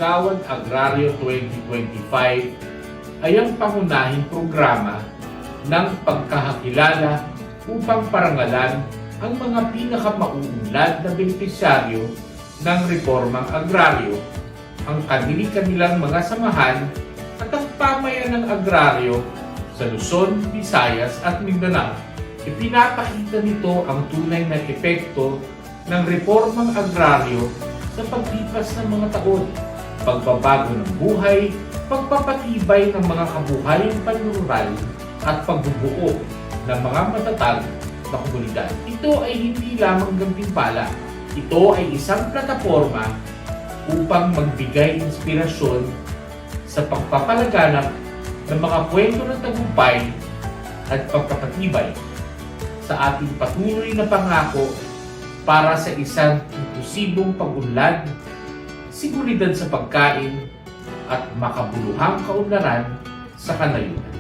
Kagawad Agraryo 2025 ay ang pangunahing programa ng pagkakakilala upang parangalan ang mga pinakamauunlad na benepisyaryo ng reformang agraryo, ang kanilang mga samahan at ang pamayanang agraryo sa Luzon, Visayas at Mindanao. Ipinapakita nito ang tunay na epekto ng reformang agraryo sa paglipas ng mga taon, pagbabago ng buhay, pagpapatibay ng mga kabuhayang panrural at pagbubuo ng mga matatag na komunidad. Ito ay hindi lamang gantimpala. Ito ay isang plataporma upang magbigay inspirasyon sa pagpapalaganap ng mga kwento ng tagumpay at pagpapatibay sa ating patuloy na pangako para sa isang inklusibong pag-unlad, seguridad sa pagkain at makabuluhang kaunlaran sa kanayunan.